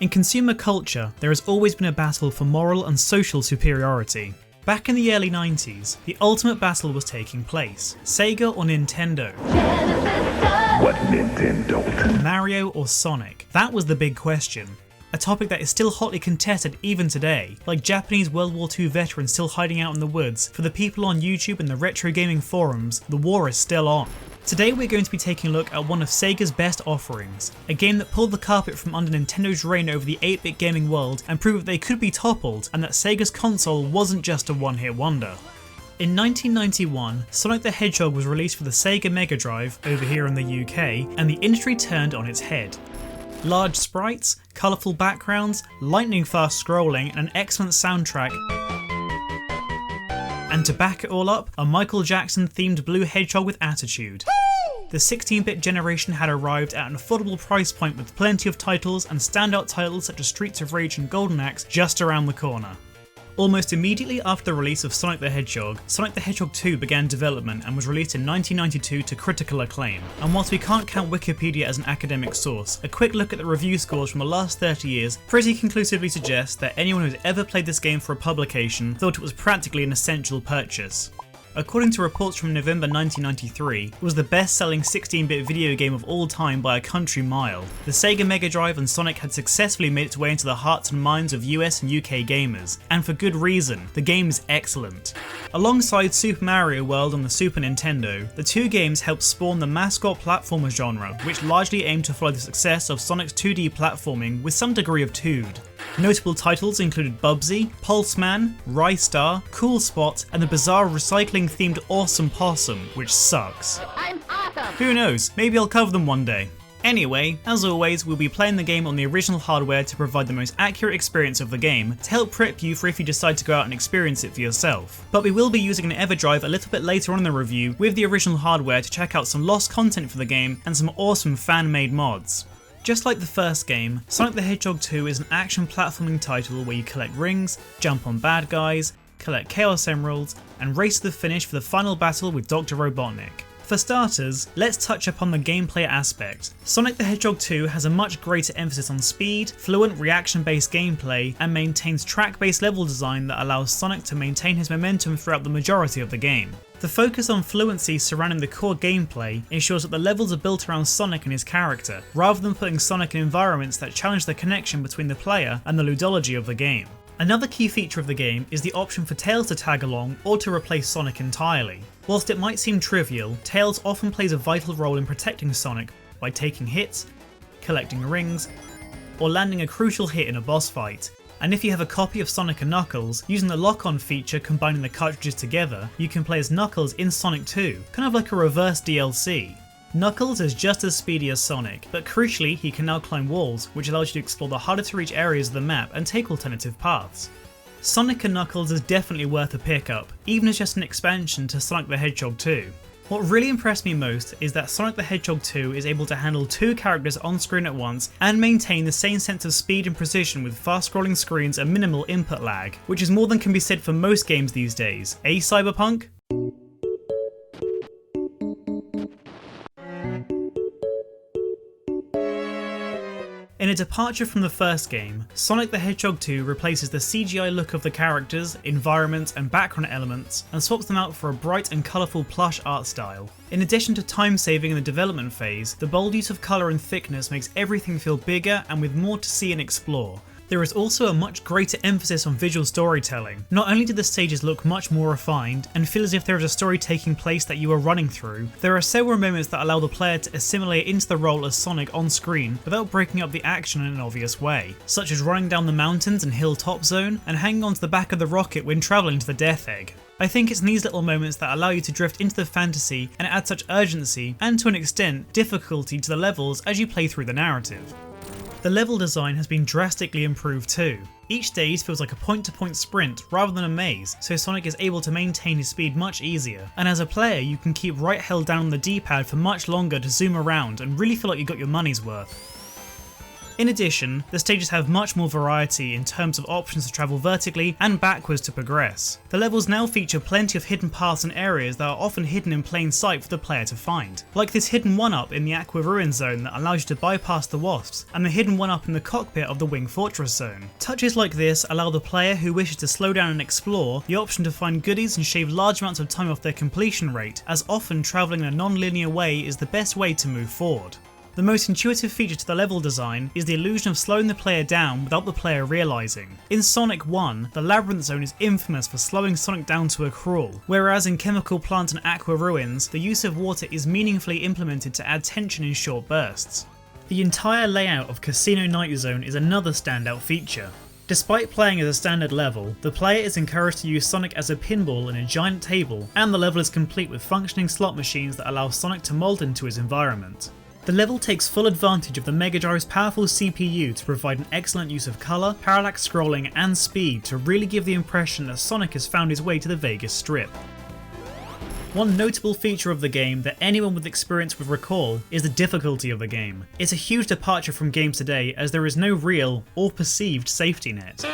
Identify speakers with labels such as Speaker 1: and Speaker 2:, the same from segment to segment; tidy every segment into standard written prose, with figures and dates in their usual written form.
Speaker 1: In consumer culture, there has always been a battle for moral and social superiority. Back in the early 90s, the ultimate battle was taking place: Sega or Nintendo?
Speaker 2: What Nintendo?
Speaker 1: Mario or Sonic? That was the big question. A topic that is still hotly contested even today, like Japanese World War II veterans still hiding out in the woods. For the people on YouTube and the retro gaming forums, the war is still on. Today we're going to be taking a look at one of Sega's best offerings, a game that pulled the carpet from under Nintendo's reign over the 8-bit gaming world and proved that they could be toppled and that Sega's console wasn't just a one-hit wonder. In 1991, Sonic the Hedgehog was released for the Sega Mega Drive over here in the UK, and the industry turned on its head. Large sprites, colourful backgrounds, lightning fast scrolling, and an excellent soundtrack. And to back it all up, a Michael Jackson themed blue hedgehog with attitude. The 16-bit generation had arrived at an affordable price point with plenty of titles and standout titles such as Streets of Rage and Golden Axe just around the corner. Almost immediately after the release of Sonic the Hedgehog 2 began development and was released in 1992 to critical acclaim. And whilst we can't count Wikipedia as an academic source, a quick look at the review scores from the last 30 years pretty conclusively suggests that anyone who's ever played this game for a publication thought it was practically an essential purchase. According to reports from November 1993, it was the best-selling 16-bit video game of all time by a country mile. The Sega Mega Drive and Sonic had successfully made its way into the hearts and minds of US and UK gamers, and for good reason. The game is excellent. Alongside Super Mario World on the Super Nintendo, the two games helped spawn the mascot platformer genre, which largely aimed to follow the success of Sonic's 2D platforming with some degree of 2D. Notable titles included Bubsy, Pulseman, Rystar, Cool Spot, and the bizarre recycling-themed Awesome Possum, which sucks.
Speaker 3: I'm awesome!
Speaker 1: Who knows, maybe I'll cover them one day. Anyway, as always, we'll be playing the game on the original hardware to provide the most accurate experience of the game, to help prep you for if you decide to go out and experience it for yourself. But we will be using an EverDrive a little bit later on in the review with the original hardware to check out some lost content for the game and some awesome fan-made mods. Just like the first game, Sonic the Hedgehog 2 is an action platforming title where you collect rings, jump on bad guys, collect Chaos Emeralds, and race to the finish for the final battle with Dr. Robotnik. For starters, let's touch upon the gameplay aspect. Sonic the Hedgehog 2 has a much greater emphasis on speed, fluent reaction-based gameplay, and maintains track-based level design that allows Sonic to maintain his momentum throughout the majority of the game. The focus on fluency surrounding the core gameplay ensures that the levels are built around Sonic and his character, rather than putting Sonic in environments that challenge the connection between the player and the ludology of the game. Another key feature of the game is the option for Tails to tag along or to replace Sonic entirely. Whilst it might seem trivial, Tails often plays a vital role in protecting Sonic by taking hits, collecting rings, or landing a crucial hit in a boss fight. And if you have a copy of Sonic and Knuckles, using the lock-on feature combining the cartridges together, you can play as Knuckles in Sonic 2, kind of like a reverse DLC. Knuckles is just as speedy as Sonic, but crucially he can now climb walls, which allows you to explore the harder to reach areas of the map and take alternative paths. Sonic and Knuckles is definitely worth a pickup, even as just an expansion to Sonic the Hedgehog 2. What really impressed me most is that Sonic the Hedgehog 2 is able to handle two characters on screen at once and maintain the same sense of speed and precision with fast scrolling screens and minimal input lag, which is more than can be said for most games these days. Cyberpunk? In a departure from the first game, Sonic the Hedgehog 2 replaces the CGI look of the characters, environments, and background elements and swaps them out for a bright and colourful plush art style. In addition to time saving in the development phase, the bold use of colour and thickness makes everything feel bigger and with more to see and explore. There is also a much greater emphasis on visual storytelling. Not only do the stages look much more refined and feel as if there is a story taking place that you are running through, there are several moments that allow the player to assimilate into the role as Sonic on screen without breaking up the action in an obvious way, such as running down the mountains and hilltop zone and hanging onto the back of the rocket when travelling to the Death Egg. I think it's these little moments that allow you to drift into the fantasy and add such urgency and, to an extent, difficulty to the levels as you play through the narrative. The level design has been drastically improved too. Each stage feels like a point-to-point sprint rather than a maze, so Sonic is able to maintain his speed much easier, and as a player you can keep right held down on the D-pad for much longer to zoom around and really feel like you got your money's worth. In addition, the stages have much more variety in terms of options to travel vertically and backwards to progress. The levels now feature plenty of hidden paths and areas that are often hidden in plain sight for the player to find, like this hidden one-up in the Aqua Ruin zone that allows you to bypass the wasps, and the hidden one-up in the cockpit of the Wing Fortress zone. Touches like this allow the player who wishes to slow down and explore the option to find goodies and shave large amounts of time off their completion rate, as often travelling in a non-linear way is the best way to move forward. The most intuitive feature to the level design is the illusion of slowing the player down without the player realising. In Sonic 1, the Labyrinth Zone is infamous for slowing Sonic down to a crawl, whereas in Chemical Plant and Aqua Ruins, the use of water is meaningfully implemented to add tension in short bursts. The entire layout of Casino Night Zone is another standout feature. Despite playing as a standard level, the player is encouraged to use Sonic as a pinball in a giant table, and the level is complete with functioning slot machines that allow Sonic to mould into his environment. The level takes full advantage of the Mega Drive's powerful CPU to provide an excellent use of colour, parallax scrolling and speed to really give the impression that Sonic has found his way to the Vegas Strip. One notable feature of the game that anyone with experience would recall is the difficulty of the game. It's a huge departure from games today as there is no real, or perceived, safety net.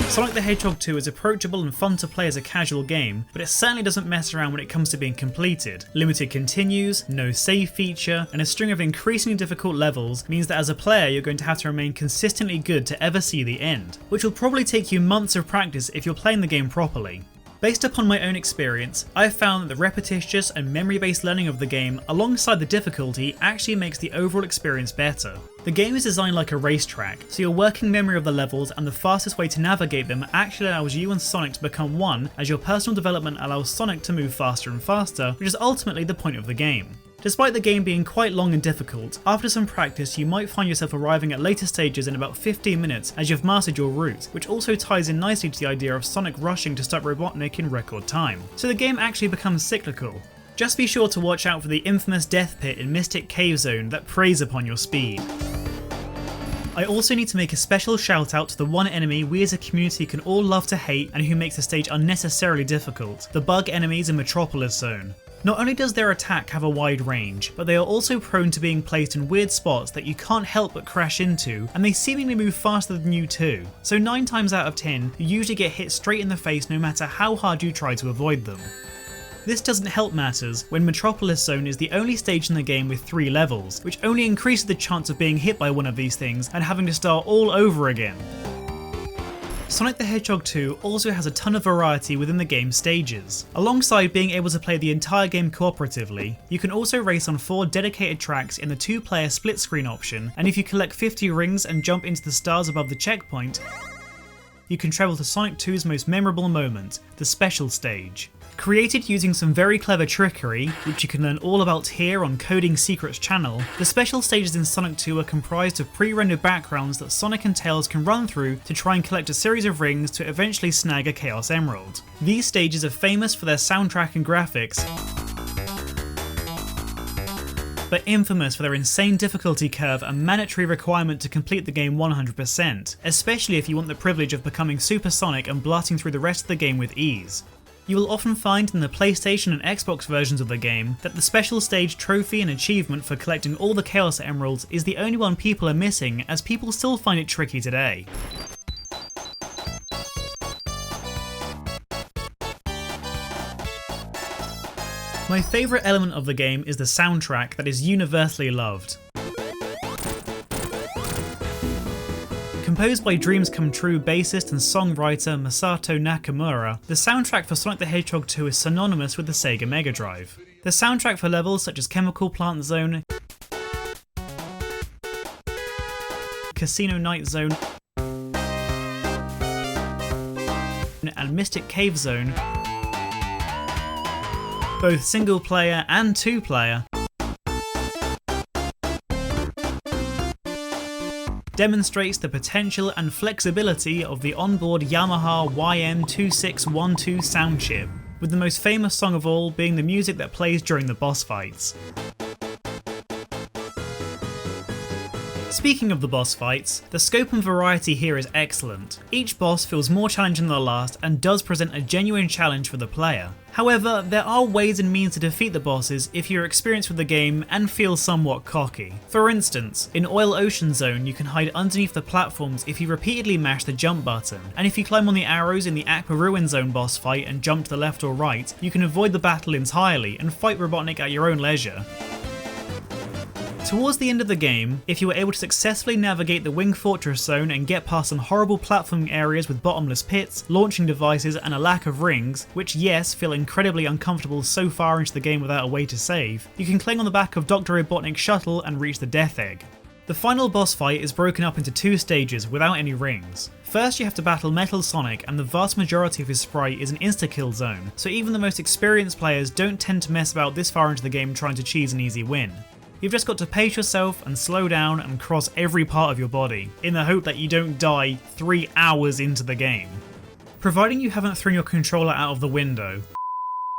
Speaker 1: Sonic the Hedgehog 2 is approachable and fun to play as a casual game, but it certainly doesn't mess around when it comes to being completed. Limited continues, no save feature, and a string of increasingly difficult levels means that as a player you're going to have to remain consistently good to ever see the end, which will probably take you months of practice if you're playing the game properly. Based upon my own experience, I've found that the repetitious and memory-based learning of the game alongside the difficulty actually makes the overall experience better. The game is designed like a racetrack, so your working memory of the levels and the fastest way to navigate them actually allows you and Sonic to become one, as your personal development allows Sonic to move faster and faster, which is ultimately the point of the game. Despite the game being quite long and difficult, after some practice you might find yourself arriving at later stages in about 15 minutes as you've mastered your route, which also ties in nicely to the idea of Sonic rushing to stop Robotnik in record time. So the game actually becomes cyclical. Just be sure to watch out for the infamous death pit in Mystic Cave Zone that preys upon your speed. I also need to make a special shout out to the one enemy we as a community can all love to hate and who makes the stage unnecessarily difficult, the bug enemies in Metropolis Zone. Not only does their attack have a wide range, but they are also prone to being placed in weird spots that you can't help but crash into, and they seemingly move faster than you too. So 9 times out of 10, you usually get hit straight in the face no matter how hard you try to avoid them. This doesn't help matters when Metropolis Zone is the only stage in the game with 3 levels, which only increases the chance of being hit by one of these things and having to start all over again. Sonic the Hedgehog 2 also has a ton of variety within the game's stages. Alongside being able to play the entire game cooperatively, you can also race on 4 dedicated tracks in the 2-player split screen option, and if you collect 50 rings and jump into the stars above the checkpoint, you can travel to Sonic 2's most memorable moment, the Special Stage. Created using some very clever trickery, which you can learn all about here on Coding Secrets channel, the special stages in Sonic 2 are comprised of pre-rendered backgrounds that Sonic and Tails can run through to try and collect a series of rings to eventually snag a Chaos Emerald. These stages are famous for their soundtrack and graphics, but infamous for their insane difficulty curve and mandatory requirement to complete the game 100%, especially if you want the privilege of becoming Super Sonic and blasting through the rest of the game with ease. You will often find in the PlayStation and Xbox versions of the game that the special stage trophy and achievement for collecting all the Chaos Emeralds is the only one people are missing, as people still find it tricky today. My favourite element of the game is the soundtrack that is universally loved. Composed by Dreams Come True bassist and songwriter Masato Nakamura, the soundtrack for Sonic the Hedgehog 2 is synonymous with the Sega Mega Drive. The soundtrack for levels such as Chemical Plant Zone, Casino Night Zone, and Mystic Cave Zone, both single player and 2-player, demonstrates the potential and flexibility of the onboard Yamaha YM2612 sound chip, with the most famous song of all being the music that plays during the boss fights. Speaking of the boss fights, the scope and variety here is excellent. Each boss feels more challenging than the last and does present a genuine challenge for the player. However, there are ways and means to defeat the bosses if you're experienced with the game and feel somewhat cocky. For instance, in Oil Ocean Zone you can hide underneath the platforms if you repeatedly mash the jump button, and if you climb on the arrows in the Aqua Ruin Zone boss fight and jump to the left or right, you can avoid the battle entirely and fight Robotnik at your own leisure. Towards the end of the game, if you were able to successfully navigate the Wing Fortress zone and get past some horrible platforming areas with bottomless pits, launching devices and a lack of rings, which yes, feel incredibly uncomfortable so far into the game without a way to save, you can cling on the back of Dr. Robotnik's shuttle and reach the Death Egg. The final boss fight is broken up into 2 stages without any rings. First you have to battle Metal Sonic, and the vast majority of his sprite is an insta-kill zone, so even the most experienced players don't tend to mess about this far into the game trying to cheese an easy win. You've just got to pace yourself and slow down and cross every part of your body, in the hope that you don't die 3 hours into the game. Providing you haven't thrown your controller out of the window.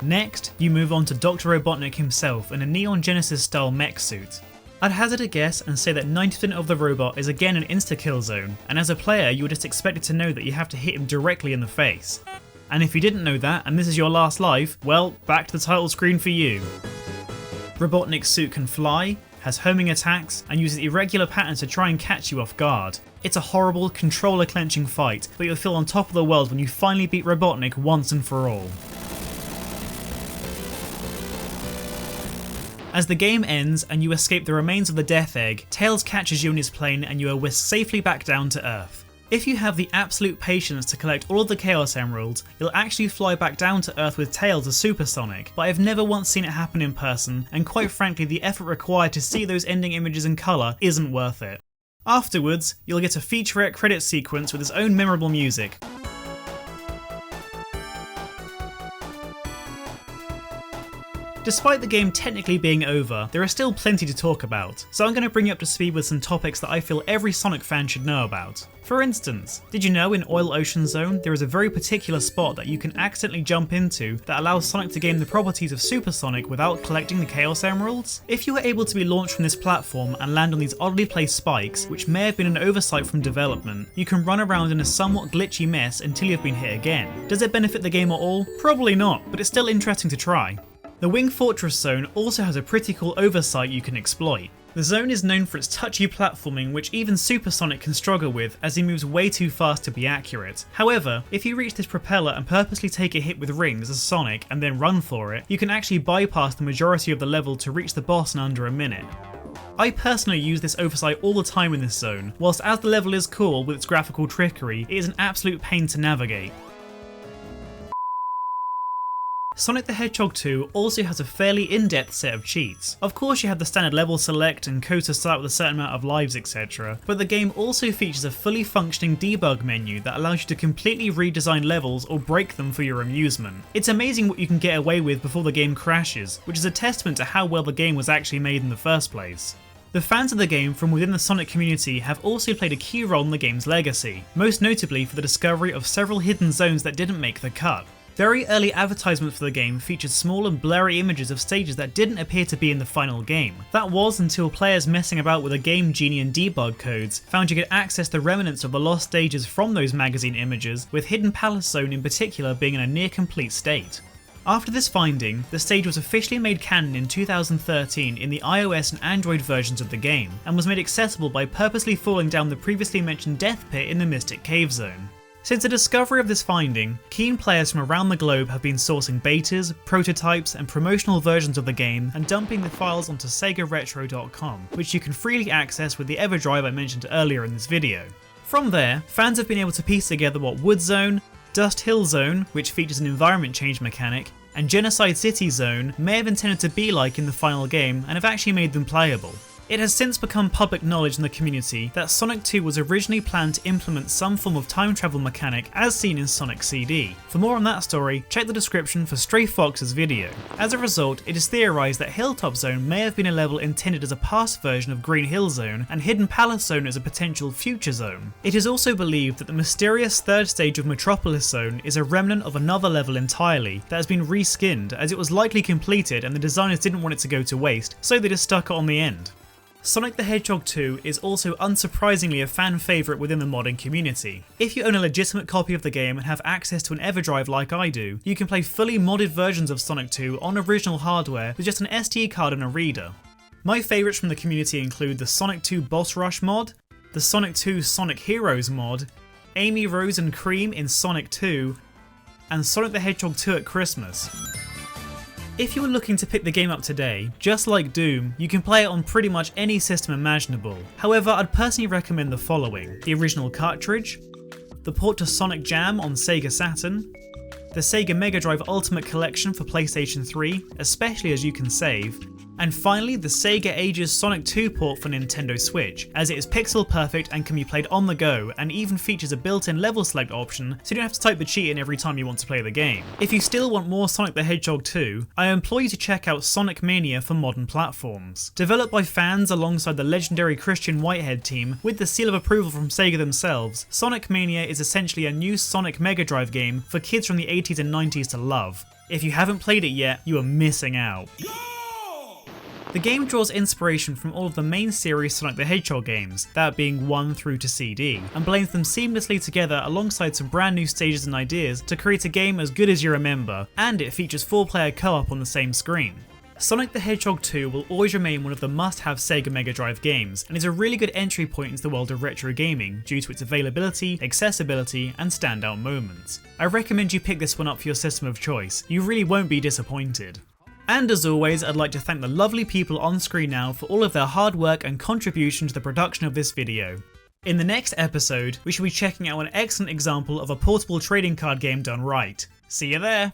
Speaker 1: Next, you move on to Dr. Robotnik himself in a Neon Genesis style mech suit. I'd hazard a guess and say that 90% of the robot is again an insta-kill zone, and as a player you were just expected to know that you have to hit him directly in the face. And if you didn't know that and this is your last life, well, back to the title screen for you. Robotnik's suit can fly, has homing attacks, and uses irregular patterns to try and catch you off guard. It's a horrible, controller clenching fight, but you'll feel on top of the world when you finally beat Robotnik once and for all. As the game ends and you escape the remains of the Death Egg, Tails catches you in his plane and you are whisked safely back down to Earth. If you have the absolute patience to collect all of the Chaos Emeralds, you'll actually fly back down to Earth with Tails as Super Sonic, but I've never once seen it happen in person, and quite frankly the effort required to see those ending images in colour isn't worth it. Afterwards, you'll get a featurette credit sequence with its own memorable music. Despite the game technically being over, there is still plenty to talk about, so I'm going to bring you up to speed with some topics that I feel every Sonic fan should know about. For instance, did you know in Oil Ocean Zone there is a very particular spot that you can accidentally jump into that allows Sonic to gain the properties of Super Sonic without collecting the Chaos Emeralds? If you were able to be launched from this platform and land on these oddly placed spikes, which may have been an oversight from development, you can run around in a somewhat glitchy mess until you've been hit again. Does it benefit the game at all? Probably not, but it's still interesting to try. The Wing Fortress zone also has a pretty cool oversight you can exploit. The zone is known for its touchy platforming, which even Super Sonic can struggle with as he moves way too fast to be accurate. However, if you reach this propeller and purposely take a hit with rings as Sonic and then run for it, you can actually bypass the majority of the level to reach the boss in under a minute. I personally use this oversight all the time in this zone, whilst as the level is cool with its graphical trickery, it is an absolute pain to navigate. Sonic the Hedgehog 2 also has a fairly in-depth set of cheats. Of course you have the standard level select and codes to start with a certain amount of lives etc, but the game also features a fully functioning debug menu that allows you to completely redesign levels or break them for your amusement. It's amazing what you can get away with before the game crashes, which is a testament to how well the game was actually made in the first place. The fans of the game from within the Sonic community have also played a key role in the game's legacy, most notably for the discovery of several hidden zones that didn't make the cut. Very early advertisements for the game featured small and blurry images of stages that didn't appear to be in the final game. That was until players messing about with a Game Genie and debug codes found you could access the remnants of the lost stages from those magazine images, with Hidden Palace Zone in particular being in a near complete state. After this finding, the stage was officially made canon in 2013 in the iOS and Android versions of the game, and was made accessible by purposely falling down the previously mentioned death pit in the Mystic Cave Zone. Since the discovery of this finding, keen players from around the globe have been sourcing betas, prototypes and promotional versions of the game and dumping the files onto SegaRetro.com, which you can freely access with the EverDrive I mentioned earlier in this video. From there, fans have been able to piece together what Wood Zone, Dust Hill Zone, which features an environment change mechanic, and Genocide City Zone may have intended to be like in the final game and have actually made them playable. It has since become public knowledge in the community that Sonic 2 was originally planned to implement some form of time travel mechanic as seen in Sonic CD. For more on that story, check the description for Stray Fox's video. As a result, it is theorised that Hilltop Zone may have been a level intended as a past version of Green Hill Zone and Hidden Palace Zone as a potential future zone. It is also believed that the mysterious third stage of Metropolis Zone is a remnant of another level entirely that has been reskinned, as it was likely completed and the designers didn't want it to go to waste, so they just stuck it on the end. Sonic the Hedgehog 2 is also unsurprisingly a fan favourite within the modding community. If you own a legitimate copy of the game and have access to an EverDrive like I do, you can play fully modded versions of Sonic 2 on original hardware with just an SD card and a reader. My favourites from the community include the Sonic 2 Boss Rush mod, the Sonic 2 Sonic Heroes mod, Amy Rose and Cream in Sonic 2, and Sonic the Hedgehog 2 at Christmas. If you were looking to pick the game up today, just like Doom, you can play it on pretty much any system imaginable. However, I'd personally recommend the following: the original cartridge, the port to Sonic Jam on Sega Saturn, the Sega Mega Drive Ultimate Collection for PlayStation 3, especially as you can save, and finally the Sega Ages Sonic 2 port for Nintendo Switch, as it is pixel perfect and can be played on the go, and even features a built-in level select option so you don't have to type the cheat in every time you want to play the game. If you still want more Sonic the Hedgehog 2, I implore you to check out Sonic Mania for modern platforms. Developed by fans alongside the legendary Christian Whitehead team, with the seal of approval from Sega themselves, Sonic Mania is essentially a new Sonic Mega Drive game for kids from the 80s and 90s to love. If you haven't played it yet, you are missing out. The game draws inspiration from all of the main series Sonic the Hedgehog games, that being 1 through to CD, and blends them seamlessly together alongside some brand new stages and ideas to create a game as good as you remember, and it features 4-player co-op on the same screen. Sonic the Hedgehog 2 will always remain one of the must-have Sega Mega Drive games, and is a really good entry point into the world of retro gaming due to its availability, accessibility, and standout moments. I recommend you pick this one up for your system of choice, you really won't be disappointed. And as always, I'd like to thank the lovely people on screen now for all of their hard work and contribution to the production of this video. In the next episode, we shall be checking out an excellent example of a portable trading card game done right. See you there!